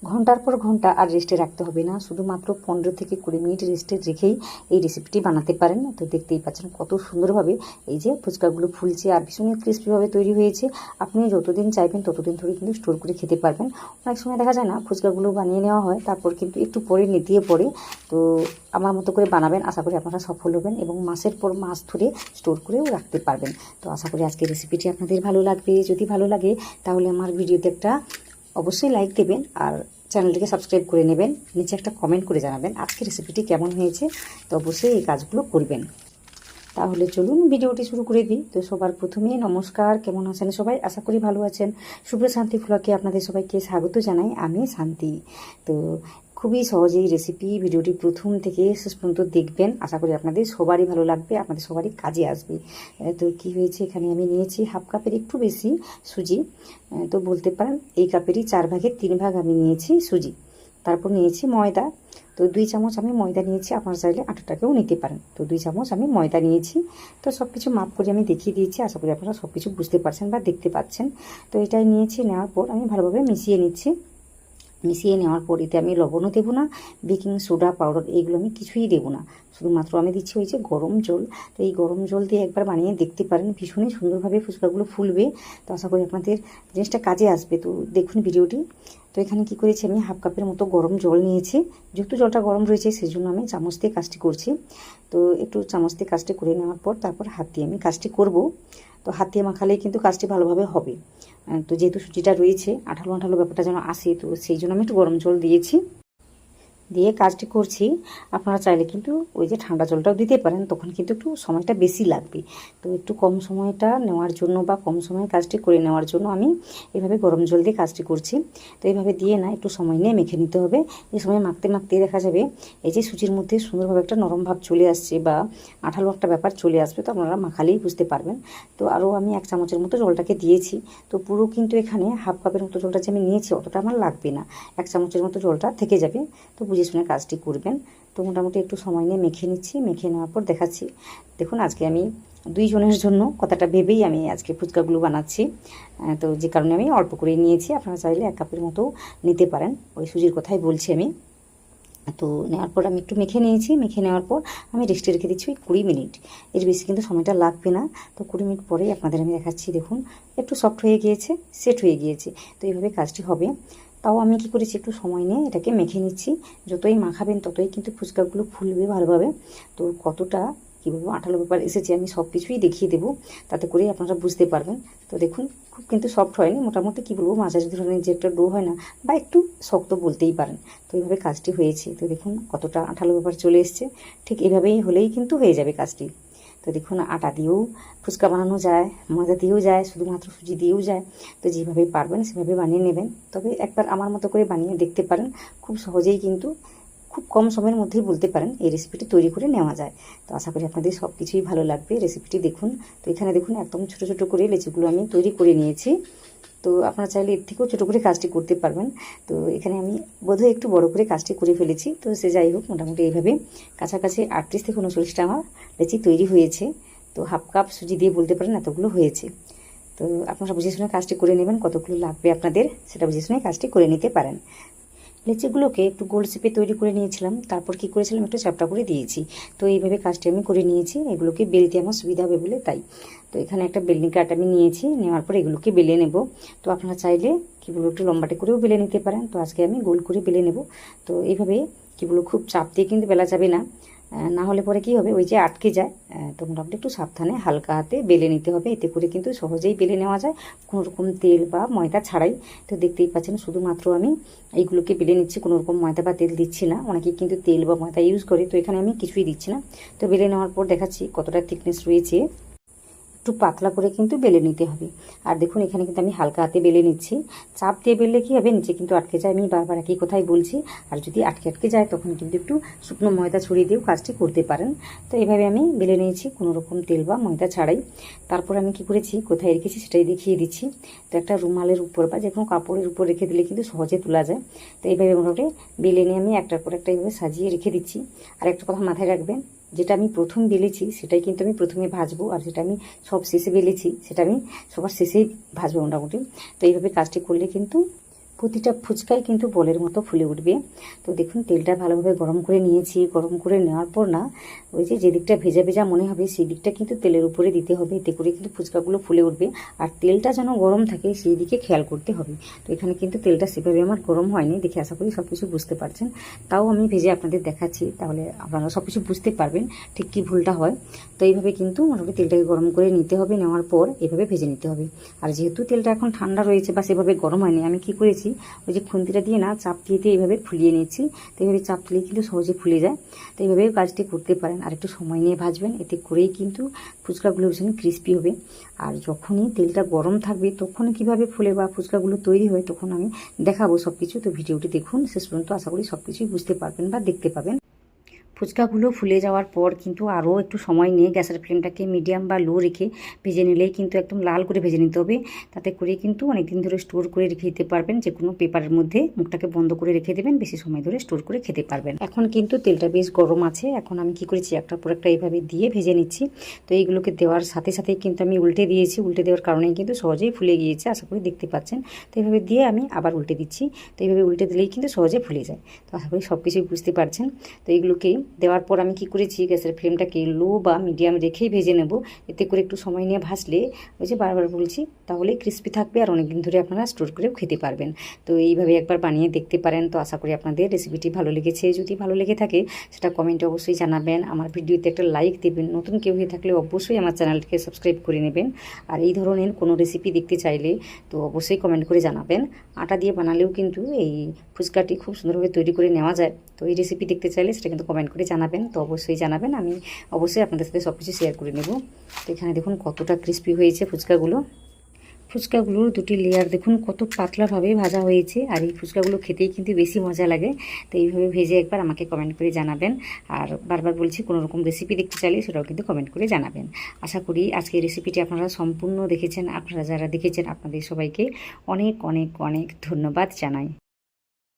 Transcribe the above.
ঘন্টার পর ঘন্টা আর রেস্টে রাখতে হবে না, শুধুমাত্র 15 থেকে 20 মিনিট রেস্টে রেখেই এই রেসিপিটি বানাতে পারেন। তো দেখতেই পাচ্ছেন কত সুন্দরভাবে এই যে ফুচকাগুলো ফুলছে আর ভীষণই ক্রিস্পিভাবে তৈরি হয়েছে। আপনি যতদিন চাইবেন ততদিন ধরে কিন্তু স্টোর করে খেতে পারবেন। অনেক সময় দেখা যায় না ফুচকাগুলো বানিয়ে নেওয়া হয়, তারপর কিন্তু একটু পরে দিয়ে পড়ে। তো আমার মতো করে বানাবেন, আশা করি আপনারা সফল হবেন এবং মাসের পর মাস ধরে স্টোর করেও রাখতে পারবেন। তো আশা করি আজকের রেসিপিটি আপনাদের ভালো লাগবে। যদি ভালো লাগে তাহলে আমার ভিডিওতে একটা অবশ্যই লাইক দেবেন আর চ্যানেলটিকে সাবস্ক্রাইব করে নেবেন। নিচে একটা কমেন্ট করে জানাবেন আজকের রেসিপিটি কেমন হয়েছে। তো অবশ্যই এই কাজগুলো করবেন। তাহলে চলুন ভিডিওটি শুরু করে দিই। তো সবার প্রথমে নমস্কার, কেমন আছেন সবাই? আশা করি ভালো আছেন। শুভ্র শান্তি ফ্লগে আপনাদের সবাইকে স্বাগত জানাই, আমি শান্তি। তো খুবই সহজেই রেসিপি, ভিডিওটি প্রথম থেকে শেষ পর্যন্ত দেখবেন। আশা করি আপনাদের সবারই ভালো লাগবে, আপনাদের সবারই কাজে আসবে। তো কি হয়েছে, এখানে আমি নিয়েছি হাফ কাপের একটু বেশি সুজি। তো বলতে পারেন এই কাপেরই 4 ভাগের 3 ভাগ আমি নিয়েছি সুজি। তারপর নিয়েছি ময়দা। তো 2 চামচ আমি ময়দা নিয়েছি, আপনারা চাইলে আটাটাকেও নিতে পারেন। তো 2 চামচ আমি ময়দা নিয়েছি। তো সব কিছু মাপ করে আমি দেখিয়ে দিয়েছি, আশা করি আপনারা সব কিছু বুঝতে পারছেন বা দেখতে পাচ্ছেন। তো এটাই নিয়েছি, নেওয়ার পর আমি ভালোভাবে মিশিয়ে নিচ্ছি। মিশিয়ে নেওয়ার পর এতে আমি লবণও দেবো না, বেকিং সোডা পাউডার এইগুলো আমি কিছুই দেবো না। শুধুমাত্র আমি দিচ্ছি ওই যে গরম জল। তো এই গরম জল দিয়ে একবার বানিয়ে দেখতে পারেন, ভীষণই সুন্দরভাবে ফুচকাগুলো ফুলবে। তো আশা করি আপনাদের জিনিসটা কাজে আসবে। তো দেখুন ভিডিওটি। তো এখানে কি করেছি, আমি হাফ কাপের মতো গরম জল নিয়েছি। যেহেতু জলটা গরম রয়েছে সেই জন্য আমি চামচ দিয়ে কাজটি করছি। তো একটু চামচ দিয়ে কাজটি করে নেওয়ার পর তারপর হাত দিয়ে আমি কাজটি করব। তো হাত দিয়ে মাখালেই কিন্তু কাজটি ভালোভাবে হবে। তো যেহেতু সুজিটা রয়েছে, আঠালো আঠালো ব্যাপারটা যেন আসে, তো সেই জন্য আমি একটু গরম জল দিয়েছি, দিয়ে কাজটি করছি। আপনারা চাইলে কিন্তু ওই যে ঠান্ডা জলটাও দিতে পারেন, তখন কিন্তু একটু সময়টা বেশি লাগবে। তো একটু কম সময়টা নেওয়ার জন্য বা কম সময়ে কাজটি করে নেওয়ার জন্য আমি এভাবে গরম জল দিয়ে কাজটি করছি। তো এইভাবে দিয়ে না একটু সময় নিয়ে মেখে নিতে হবে। এই সময় মাখতে মাখতে দেখা যাবে এই যে সুজির মধ্যে সুন্দরভাবে একটা নরম ভাব চলে আসছে বা আঠালো একটা ব্যাপার চলে আসবে। তো আপনারা মাখালেই বুঝতে পারবেন। তো আরও আমি 1 চামচের মতো জলটাকে দিয়েছি। তো পুরো কিন্তু এখানে হাফ কাপের মতো জলটা যে আমি নিয়েছি অতটা আমার লাগবে না, 1 চামচের মতো জলটা থেকে যাবে। তো বুঝে শুনে কাজটি করবেন। তো মোটামুটি একটু সময় নিয়ে মেখে নিচ্ছি, মেখে নেওয়ার পর দেখাচ্ছি। দেখুন আজকে আমি 2 জনের জন্য কথাটা ভেবেই আমি আজকে ফুচকাগুলো বানাচ্ছি। তো যে কারণে আমি অল্প করে নিয়েছি, আপনারা চাইলে 1 কাপের মতো নিতে পারেন, ওই সুজির কথাই বলছি আমি। তো নেওয়ার পর আমি একটু মেখে নিয়েছি, মেখে নেওয়ার পর আমি রেস্টে রেখে দিচ্ছি ওই 20 মিনিট। এর বেশি কিন্তু সময়টা লাগবে না। তো 20 মিনিট পরেই আপনাদের আমি দেখাচ্ছি। দেখুন একটু সফট হয়ে গিয়েছে, সেট হয়ে গিয়েছে। তো এইভাবে কাজটি হবে। তাও আমি কি করেছি, একটু সময় নিয়ে এটাকে মেখে নিচ্ছি। যতই মাখাবেন ততই কিন্তু ফুচকাগুলো ফুলবে ভালোভাবে। তো কতটা কী বলবো আঠালো ব্যাপার এসেছে আমি সব কিছুই দেখিয়ে দেবো, তাতে করেই আপনারা বুঝতে পারবেন। তো দেখুন খুব কিন্তু সফট হয়নি, মোটামুটি কী বলবো মাঝারি ধরনের যে একটা ডো হয় না, বা একটু শক্ত বলতেই পারেন। তো এইভাবে কাজটি হয়েছে। তো দেখুন কতটা আঠালো ব্যাপার চলে এসছে। ঠিক এভাবেই হলেই কিন্তু হয়ে যাবে কাজটি। তো দেখুন আটা দিয়েও ফুচকা বানানো যায়, ময়দা দিয়েও যায়, শুধুমাত্র সুজি দিয়েও যায়। তো যেভাবে পারবেন সেভাবে বানিয়ে নেবেন। তবে একবার আমার মতো করে বানিয়ে দেখতে পারেন, খুব সহজেই কিন্তু খুব কম সময়ের মধ্যেই বলতে পারেন এই রেসিপিটি তৈরি করে নেওয়া যায়। তো আশা করি আপনাদের সব কিছুই ভালো লাগবে। রেসিপিটি দেখুন। তো এখানে দেখুন একদম ছোটো ছোটো করে লেচিগুলো আমি তৈরি করে নিয়েছি। তো আপনারা চাইলে এর থেকেও ছোটো করে কাজটি করতে পারবেন। তো এখানে আমি বোধহয় একটু বড় করে কাজটি করে ফেলেছি। তো সে যাই হোক, মোটামুটি এইভাবে কাছাকাছি 38 থেকে 39টা আমার লেচি তৈরি হয়েছে। তো হাফ কাপ সুজি দিয়ে বলতে পারেন এতগুলো হয়েছে। তো আপনারা বুঝে শুনে কাজটি করে নেবেন, কতগুলো লাগবে আপনাদের সেটা বুঝে শুনে কাজটি করে নিতে পারেন। লেচিগুলোকে একটু গোল শেপে তৈরি করে নিয়েছিলাম, তারপর কি করেছিলাম একটু চ্যাপটা করে দিয়েছি। তো এইভাবে কাজটি আমি করে নিয়েছি। এগুলোকে বেলতে আমার সুবিধা হবে বলে তাই। তো এখানে একটা বেলনি কাঠ আমি নিয়েছি, নেওয়ার পর এগুলোকে বেলে নেব। তো আপনারা চাইলে কী বলবো একটু লম্বাটে করেও বেলে নিতে পারেন। তো আজকে আমি গোল করে বেলে নেব। তো এইভাবে কী বলবো খুব চাপ দিয়ে কিন্তু বেলা যাবে না, না হলে পরে কি হবে ওই যে আটকে যায়। তো মোটামুটি একটু সাবধানে হালকা হাতে বেলে নিতে হবে, এতে করে কিন্তু সহজেই বেলে নেওয়া যায় কোনো রকম তেল বা ময়দা ছাড়াই। তো দেখতেই পাচ্ছেন শুধুমাত্র আমি এইগুলোকে বেলে নিচ্ছি, কোনো রকম ময়দা বা তেল দিচ্ছি না। অনেকে কিন্তু তেল বা ময়দা ইউজ করে, তো এখানে আমি কিছুই দিচ্ছি না। তো বেলে নেওয়ার পর দেখাচ্ছি কতটা থিকনেস রয়েছে। একটু পাতলা করে কিন্তু বেলে নিতে হবে। আর দেখুন এখানে কিন্তু আমি হালকা হাতে বেলে নিচ্ছি। চাপ দিয়ে বেললে কী হবে, নিচে কিন্তু আটকে যায়, আমি বারবার একই কথাই বলছি। আর যদি আটকে যায় তখন কিন্তু একটু শুকনো ময়দা ছড়িয়ে দিয়েও কাজটি করতে পারেন। তো এইভাবে আমি বেলে নিয়েছি কোনো রকম তেল বা ময়দা ছাড়াই। তারপর আমি কি করেছি, কোথায় রেখেছি সেটাই দেখিয়ে দিচ্ছি। তো একটা রুমালের উপর বা যে কোনো কাপড়ের উপর রেখে দিলে কিন্তু সহজে তোলা যায়। তো এইভাবে মোটামুটি বেলে নিয়ে আমি একটার পর একটা এইভাবে সাজিয়ে রেখে দিচ্ছি। আর একটা কথা মাথায় রাখবেন, যেটা আমি প্রথম বেলেছি সেটাই কিন্তু আমি প্রথমে ভাজবো, আর যেটা আমি সব শেষে বেলেছি সেটা আমি সবার শেষেই ভাজবো মোটামুটি। তো এইভাবে কাজটি করলে কিন্তু প্রতিটা ফুচকাই কিন্তু বলের মতো ফুলে উঠবে। তো দেখুন তেলটা ভালোভাবে গরম করে নিয়েছি। গরম করে নেওয়ার পর না ওই যে দিকটা ভেজা ভেজা মনে হবে সেই দিকটা কিন্তু তেলের উপরে দিতে হবে, এতে করে কিন্তু ফুচকাগুলো ফুলে উঠবে। আর তেলটা যেন গরম থাকে সেই দিকে খেয়াল করতে হবে। তো এখানে কিন্তু তেলটা সেভাবে আমার গরম হয়নি, দেখে আশা করি সব কিছু বুঝতে পারছেন। তাও আমি ভেজে আপনাদের দেখাচ্ছি, তাহলে আপনারা সব কিছু বুঝতে পারবেন ঠিক কী ভুলটা হয়। তো এইভাবে কিন্তু মোটামুটি তেলটাকে গরম করে নিতে হবে, নেওয়ার পর এভাবে ভেজে নিতে হবে। আর যেহেতু তেলটা এখন ঠান্ডা রয়েছে বা সেভাবে গরম হয়নি, আমি কি করেছি ওই যে খুন্তিটা দিয়ে না চাপ দিয়ে এইভাবে ফুলিয়ে নিচ্ছি। তো এইভাবে চাপ দিলেই কিন্তু সহজে ফুলে যায়। তো এইভাবে কাজটি করতে পারেন, আর একটু সময় নিয়ে ভাজবেন, এতে করেই কিন্তু ফুচকাগুলো ভীষণ ক্রিস্পি হবে। আর যখনই তেলটা গরম থাকবে তখন কিভাবে ফুলে বা ফুচকাগুলো তৈরি হয় তখন আমি দেখাবো সব কিছু। তো ভিডিওটি দেখুন শেষ পর্যন্ত, আশা করি সব কিছুই বুঝতে পারবেন বা দেখতে পাবেন। ফুচকাগুলো ফুলে যাওয়ার পর কিন্তু আরও একটু সময় নিয়ে গ্যাসের ফ্লেমটাকে মিডিয়াম বা লো রেখে ভেজে নিলেই কিন্তু একদম লাল করে ভেজে নিতে হবে। তাতে করে কিন্তু অনেক দিন ধরে স্টোর করে রেখে দিতে পারবেন, যে কোনো পেপারের মধ্যে মুখটাকে বন্ধ করে রেখে দেবেন, বেশি সময় ধরে স্টোর করে খেতে পারবেন। এখন কিন্তু তেলটা বেশ গরম আছে, এখন আমি কি করেছি একটার পর একটা এইভাবে দিয়ে ভেজে নিচ্ছি। তো এইগুলোকে দেওয়ার সাথে সাথেই কিন্তু আমি উল্টে দিয়েছি, উল্টে দেওয়ার কারণেই কিন্তু সহজেই ফুলে গিয়েছে, আশা করি দেখতে পাচ্ছেন। তো এইভাবে দিয়ে আমি আবার উল্টে দিচ্ছি। তো এইভাবে উল্টে দিলেই কিন্তু সহজে ফুলে যায়। তো আশা করি সব কিছুই বুঝতে পারছেন। তো এইগুলোকেই দেওয়ার পর আমি কি করেছি গ্যাসের ফ্লেমটাকে লো বা মিডিয়াম রেখেই ভেজে নেব, এতে করে একটু সময় নিয়ে ভাজলে ওই যে বারবার বলছি তাহলেই ক্রিস্পি থাকবে আর অনেক দিন ধরে আপনারা স্টোর করেও খেতে পারবেন। তো এইভাবে একবার বানিয়ে দেখতে পারেন। তো আশা করি আপনাদের রেসিপিটি ভালো লেগেছে। যদি ভালো লেগে থাকে সেটা কমেন্টে অবশ্যই জানাবেন, আমার ভিডিওতে একটা লাইক দেবেন, নতুন কেউ হয়ে থাকলে অবশ্যই আমার চ্যানেলটিকে সাবস্ক্রাইব করে নেবেন। আর এই ধরনের কোনো রেসিপি দেখতে চাইলে তো অবশ্যই কমেন্ট করে জানাবেন। আটা দিয়ে বানালেও কিন্তু এই ফুচকাটি খুব সুন্দরভাবে তৈরি করে নেওয়া যায়। তো এই রেসিপি দেখতে চাইলে সেটা কিন্তু কমেন্ট করে জানাবেন। তো অবশ্যই জানাবেন, আমি অবশ্যই আপনাদের সাথে সব কিছু শেয়ার করে নেব। তো এখানে দেখুন কতটা ক্রিস্পি হয়েছে ফুচকাগুলোর দুটি লেয়ার দেখুন কত পাতলাভাবে ভাজা হয়েছে। আর এই ফুচকাগুলো খেতেই কিন্তু বেশি মজা লাগে। তো এইভাবে ভেজে একবার আমাকে কমেন্ট করে জানাবেন। আর বারবার বলছি কোনো রকম রেসিপি দেখতে চাইলে সেটাও কিন্তু কমেন্ট করে জানাবেন। আশা করি আজকে এই রেসিপিটি আপনারা সম্পূর্ণ দেখেছেন। আপনারা যারা দেখেছেন আপনাদের সবাইকে অনেক অনেক অনেক ধন্যবাদ জানাই।